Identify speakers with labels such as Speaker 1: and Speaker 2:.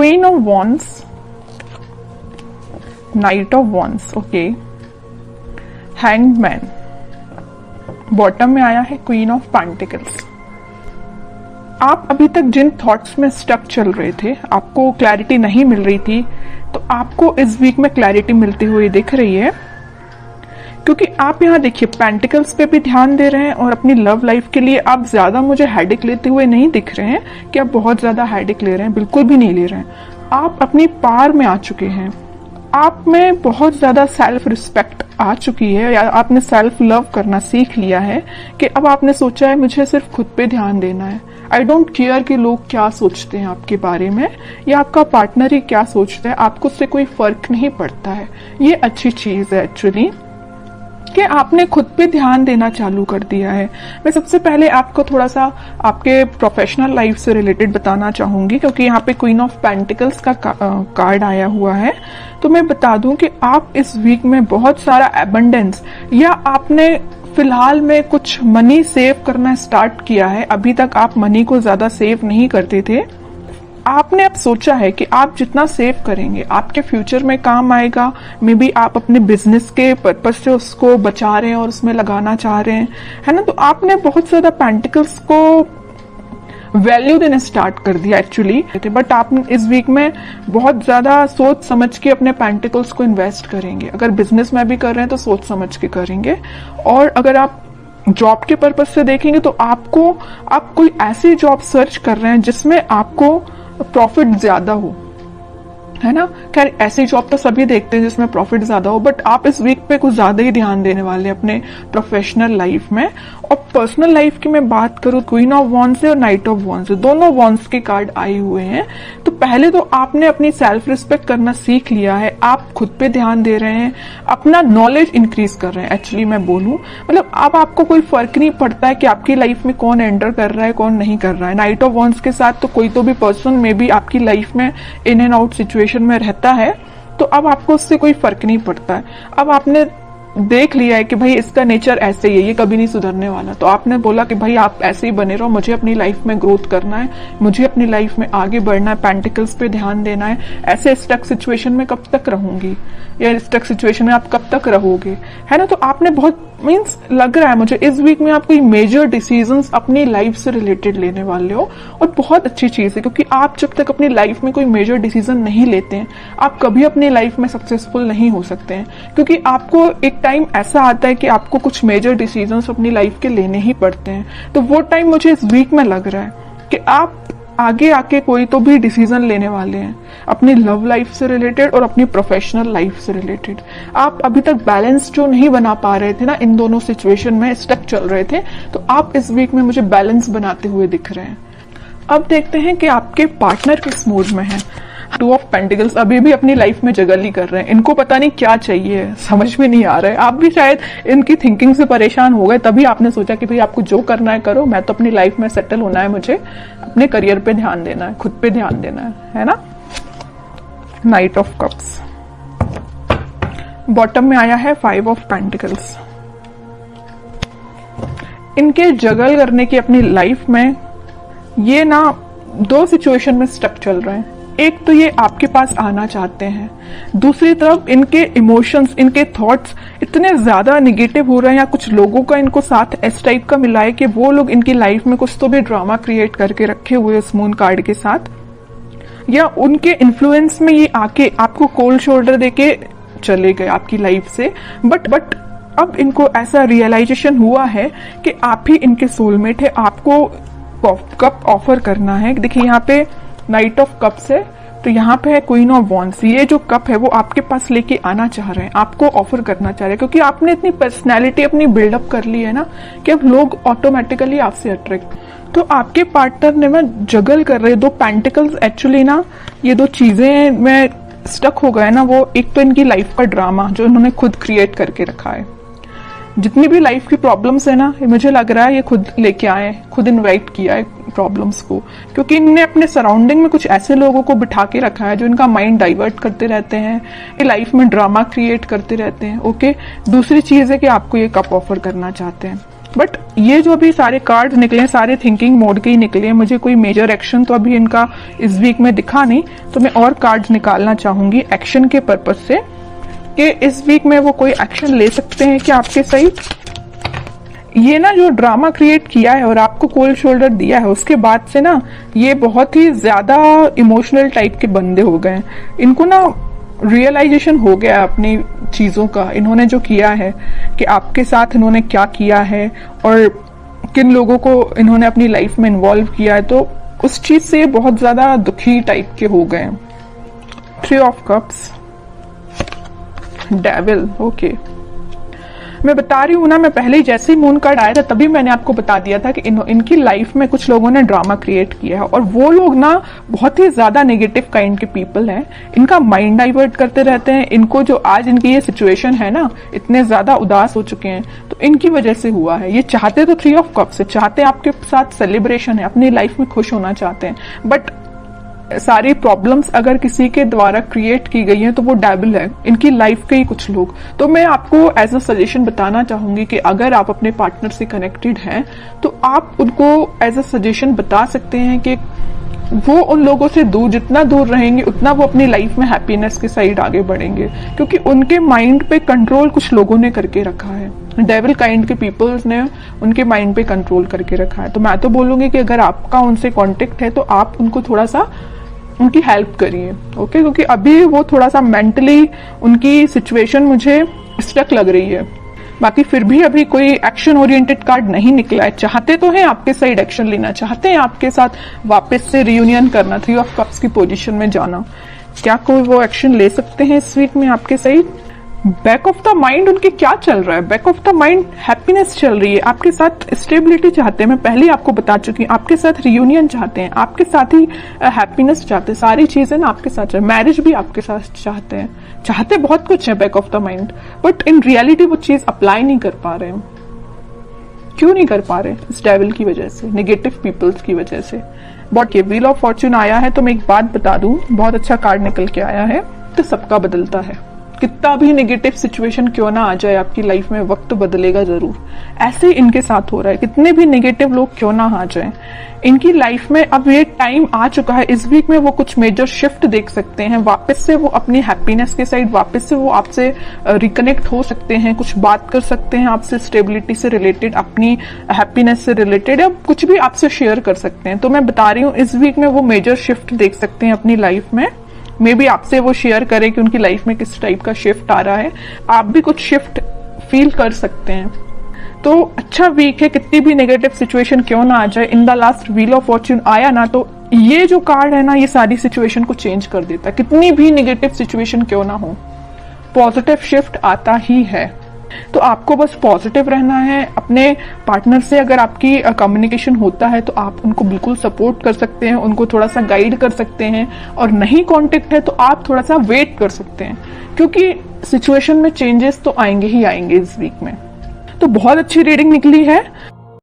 Speaker 1: Queen of wands, night of wands, okay, hanged man, bottom में आया है queen of pentacles. आप अभी तक जिन थॉट्स में स्टक चल रहे थे, आपको क्लैरिटी नहीं मिल रही थी, तो आपको इस वीक में क्लैरिटी मिलती हुई दिख रही है, क्योंकि आप यहाँ देखिए पेंटिकल्स पे भी ध्यान दे रहे हैं और अपनी लव लाइफ के लिए आप ज्यादा मुझे हेडेक लेते हुए नहीं दिख रहे हैं कि आप बहुत ज्यादा हेडेक ले रहे हैं, बिल्कुल भी नहीं ले रहे हैं। आप अपनी पार में आ चुके हैं, आप में बहुत ज्यादा सेल्फ रिस्पेक्ट आ चुकी है, या आपने सेल्फ लव करना सीख लिया है कि अब आपने सोचा है मुझे सिर्फ खुद पे ध्यान देना है। आई डोंट केयर कि लोग क्या सोचते हैं आपके बारे में या आपका पार्टनर ही क्या सोचता है, आपको उससे कोई फर्क नहीं पड़ता है। ये अच्छी चीज है एक्चुअली कि आपने खुद पे ध्यान देना चालू कर दिया है। मैं सबसे पहले आपको थोड़ा सा आपके प्रोफेशनल लाइफ से रिलेटेड बताना चाहूंगी, क्योंकि यहाँ पे क्वीन ऑफ पेंटिकल्स का कार्ड आया हुआ है। तो मैं बता दूं कि आप इस वीक में बहुत सारा एबंडेंस, या आपने फिलहाल में कुछ मनी सेव करना स्टार्ट किया है। अभी तक आप मनी को ज्यादा सेव नहीं करते थे, आपने अब सोचा है कि आप जितना सेव करेंगे आपके फ्यूचर में काम आएगा। मे बी आप अपने बिजनेस के पर्पज से उसको बचा रहे हैं और उसमें लगाना चाह रहे हैं, है ना। तो आपने बहुत ज्यादा पेंटिकल्स को वैल्यू देना स्टार्ट कर दिया एक्चुअली, बट आप इस वीक में बहुत ज्यादा सोच समझ के अपने पेंटिकल्स को इन्वेस्ट करेंगे। अगर बिजनेस में भी कर रहे हैं तो सोच समझ के करेंगे, और अगर आप जॉब के पर्पज से देखेंगे तो आप कोई ऐसी जॉब सर्च कर रहे हैं जिसमें आपको प्रॉफिट ज्यादा हो, है ना। खैर ऐसी जॉब तो सभी देखते हैं जिसमें प्रॉफिट ज्यादा हो, बट आप इस वीक पे कुछ ज्यादा ही ध्यान देने वाले हैं अपने प्रोफेशनल लाइफ में। और पर्सनल लाइफ की मैं बात करूं, क्वीन ऑफ वॉन्ड्स से और नाइट ऑफ वॉन्ड्स से, दोनों वॉन्ड्स के कार्ड आए हुए हैं। तो पहले तो आपने अपनी सेल्फ रिस्पेक्ट करना सीख लिया है, आप खुद पे ध्यान दे रहे हैं, अपना नॉलेज इंक्रीज कर रहे हैं। एक्चुअली मैं बोलूं, मतलब अब आपको कोई फर्क नहीं पड़ता है कि आपकी लाइफ में कौन एंटर कर रहा है कौन नहीं कर रहा है। नाइट ऑफ वॉन्ड्स के साथ तो कोई तो भी पर्सन में भी आपकी लाइफ में इन एंड आउट सिचुएशन में रहता है, तो अब आपको उससे कोई फर्क नहीं पड़ता है। अब आपने देख लिया है कि भाई इसका नेचर ऐसे ही है, ये कभी नहीं सुधरने वाला, तो आपने बोला कि भाई आप ऐसे ही बने रहो, मुझे अपनी लाइफ में ग्रोथ करना है, मुझे अपनी लाइफ में आगे बढ़ना है, पेंटिकल्स पे ध्यान देना है। ऐसे स्टक सिचुएशन में कब तक रहूंगी, या स्टक सिचुएशन में आप कब तक रहोगे, है ना। तो आपने बहुत मीन्स लग रहा है मुझे इस वीक में आप कोई मेजर डिसीजंस अपनी लाइफ से रिलेटेड लेने वाले हो, और बहुत अच्छी चीज है, क्योंकि आप जब तक अपनी लाइफ में कोई मेजर डिसीजन नहीं लेते हैं आप कभी अपनी लाइफ में सक्सेसफुल नहीं हो सकते हैं। क्योंकि आपको एक टाइम ऐसा आता है कि आपको कुछ मेजर डिसीजंस अपनी लाइफ के लेने ही पड़ते हैं। तो वो टाइम मुझे इस वीक में लग रहा है कि आप आगे आके कोई तो भी डिसीजन लेने वाले हैं अपनी लव लाइफ से रिलेटेड और अपनी प्रोफेशनल लाइफ से रिलेटेड। आप अभी तक बैलेंस जो नहीं बना पा रहे थे ना, इन दोनों सिचुएशन में स्टक चल रहे थे, तो आप इस वीक में मुझे बैलेंस बनाते हुए दिख रहे हैं। अब देखते हैं कि आपके पार्टनर किस मूड में है। टू ऑफ पेंटिकल्स अभी भी अपनी लाइफ में जगल ही कर रहे हैं, इनको पता नहीं क्या चाहिए, समझ में नहीं आ रहा है। आप भी शायद इनकी थिंकिंग से परेशान हो गए, तभी आपने सोचा कि भाई आपको जो करना है करो, मैं तो अपनी लाइफ में सेटल होना है, मुझे अपने करियर पे ध्यान देना है, खुद पे ध्यान देना है ना। नाइट ऑफ कप्स, बॉटम में आया है 5 ऑफ पेंटिकल्स। इनके जगल करने की अपनी लाइफ में ये ना 2 सिचुएशन में स्टक चल रहे हैं। एक तो ये आपके पास आना चाहते हैं, दूसरी तरफ इनके इमोशंस, इनके थॉट्स इतने ज्यादा निगेटिव हो रहे हैं, या कुछ लोगों का इनको साथ इस टाइप का मिला है कि वो लोग इनकी लाइफ में कुछ तो भी ड्रामा क्रिएट करके रखे हुए इस मून कार्ड के साथ, या उनके इन्फ्लुएंस में ये आके आपको कोल्ड शोल्डर देके चले गए आपकी लाइफ से। बट अब इनको ऐसा रियलाइजेशन हुआ है कि आप ही इनके सोलमेट है, आपको कप ऑफर करना है। देखिए यहाँ पे नाइट ऑफ कप्स है, तो यहाँ पे है क्वीन ऑफ वॉन्ड्स। ये जो कप है वो आपके पास लेके आना चाह रहे हैं, आपको ऑफर करना चाह रहे हैं, क्योंकि आपने इतनी पर्सनैलिटी अपनी बिल्डअप कर ली है ना कि अब लोग ऑटोमेटिकली आपसे अट्रैक्ट। तो आपके पार्टनर ने मैं जगल कर रहे 2 पेंटिकल्स। एक्चुअली ना ये 2 चीजें में स्टक हो गए ना, वो एक तो इनकी लाइफ का ड्रामा जो इन्होंने खुद क्रिएट करके रखा है। जितनी भी लाइफ की प्रॉब्लम्स है ना, मुझे लग रहा है ये खुद लेके आए, खुद इनवाइट किया है प्रॉब्लम्स को, क्योंकि इन्होंने अपने सराउंडिंग में कुछ ऐसे लोगों को बिठा के रखा है जो इनका माइंड डाइवर्ट करते रहते हैं, ये लाइफ में ड्रामा क्रिएट करते रहते हैं। ओके, दूसरी चीज है कि आपको ये कप ऑफर करना चाहते हैं। बट ये जो अभी सारे कार्ड निकले सारे थिंकिंग मोड के ही निकले हैं, मुझे कोई मेजर एक्शन तो अभी इनका इस वीक में दिखा नहीं, तो मैं और कार्ड्स निकालना चाहूंगी एक्शन के पर्पज से कि इस वीक में वो कोई एक्शन ले सकते हैं कि आपके साइड ये ना जो ड्रामा क्रिएट किया है और आपको कोल्ड शोल्डर दिया है उसके बाद से ना ये बहुत ही ज्यादा इमोशनल टाइप के बंदे हो गए हैं। इनको ना रियलाइजेशन हो गया अपनी चीजों का, इन्होंने जो किया है कि आपके साथ इन्होंने क्या किया है और किन लोगों को इन्होंने अपनी लाइफ में इन्वॉल्व किया है, तो उस चीज से बहुत ज्यादा दुखी टाइप के हो गए। 3 ऑफ कप्स, डेविल, ओके। मैं बता रही हूँ ना, मैं पहले ही जैसे ही मून कार्ड आया था तभी मैंने आपको बता दिया था कि इनकी लाइफ में कुछ लोगों ने ड्रामा क्रिएट किया है और वो लोग ना बहुत ही ज्यादा नेगेटिव काइंड के पीपल हैं। इनका माइंड डाइवर्ट करते रहते हैं। इनको जो आज इनकी ये सिचुएशन है ना, इतने ज्यादा उदास हो चुके हैं तो इनकी वजह से हुआ है। ये चाहते तो 3 ऑफ कप्स है, चाहते आपके साथ सेलिब्रेशन है, अपनी लाइफ में खुश होना चाहते हैं, बट सारी प्रॉब्लम्स अगर किसी के द्वारा क्रिएट की गई हैं तो वो डेविल है, इनकी लाइफ के ही कुछ लोग। तो मैं आपको एज अ सजेशन बताना चाहूंगी कि अगर आप अपने पार्टनर से कनेक्टेड हैं तो आप उनको एज अ सजेशन बता सकते हैं कि वो उन लोगों से दूर, जितना दूर रहेंगे उतना वो अपनी लाइफ में हैप्पीनेस के साइड आगे बढ़ेंगे, क्योंकि उनके माइंड पे कंट्रोल कुछ लोगों ने करके रखा है। डेविल काइंड के पीपल्स ने उनके माइंड पे कंट्रोल करके रखा है। तो मैं तो बोलूंगी कि अगर आपका उनसे कांटेक्ट है तो आप उनको थोड़ा सा उनकी हेल्प करिए, ओके, क्योंकि अभी वो थोड़ा सा मेंटली उनकी सिचुएशन मुझे स्टक लग रही है। बाकी फिर भी अभी कोई एक्शन ओरिएंटेड कार्ड नहीं निकला है। चाहते तो हैं आपके साइड एक्शन लेना, चाहते हैं आपके साथ वापस से रियूनियन करना, 3 ऑफ कप्स की पोजीशन में जाना। क्या कोई वो एक्शन ले सकते हैं इस वीक में आपके side? Back of the mind उनके क्या चल रहा है? Back of the mind happiness चल रही है, आपके साथ स्टेबिलिटी चाहते हैं। मैं पहले आपको बता चुकी हूँ, आपके साथ रियूनियन चाहते हैं, आपके साथ ही हैप्पीनेस चाहते हैं, सारी चीजें ना आपके साथ, मैरिज भी आपके साथ चाहते हैं, चाहते बहुत कुछ है back of the mind, but in reality वो चीज अप्लाई नहीं कर पा रहे हैं। क्यों नहीं कर पा रहे? इस डेविल की वजह से, नेगेटिव पीपल्स की वजह से। बट ये व्हील ऑफ फॉर्च्यून आया है तो मैं एक बात बता दूं, बहुत अच्छा कार्ड निकल के आया है। तो सबका बदलता है, कितना भी नेगेटिव सिचुएशन क्यों ना आ जाए आपकी लाइफ में, वक्त बदलेगा जरूर। ऐसे ही इनके साथ हो रहा है, कितने भी नेगेटिव लोग क्यों ना आ जाएं, इनकी लाइफ में अब ये टाइम आ चुका है। इस वीक में वो कुछ मेजर शिफ्ट देख सकते हैं, वापस से वो अपनी हैप्पीनेस के साइड, वापस से वो आपसे रिकनेक्ट हो सकते हैं, कुछ बात कर सकते हैं आपसे स्टेबिलिटी से रिलेटेड, अपनी हैप्पीनेस से रिलेटेड, या कुछ भी आपसे शेयर कर सकते हैं। तो मैं बता रही हूँ इस वीक में वो मेजर शिफ्ट देख सकते हैं अपनी लाइफ में। मे बी आपसे वो शेयर करें कि उनकी लाइफ में किस टाइप का शिफ्ट आ रहा है, आप भी कुछ शिफ्ट फील कर सकते हैं। तो अच्छा वीक है, कितनी भी नेगेटिव सिचुएशन क्यों ना आ जाए। In the last wheel of Fortune आया ना, तो ये जो कार्ड है ना, ये सारी सिचुएशन को चेंज कर देता है। कितनी भी नेगेटिव सिचुएशन क्यों ना हो, पॉजिटिव शिफ्ट आता ही है। तो आपको बस पॉजिटिव रहना है। अपने पार्टनर से अगर आपकी कम्युनिकेशन होता है तो आप उनको बिल्कुल सपोर्ट कर सकते हैं, उनको थोड़ा सा गाइड कर सकते हैं, और नहीं कांटेक्ट है तो आप थोड़ा सा वेट कर सकते हैं, क्योंकि सिचुएशन में चेंजेस तो आएंगे ही आएंगे इस वीक में। तो बहुत अच्छी रीडिंग निकली है।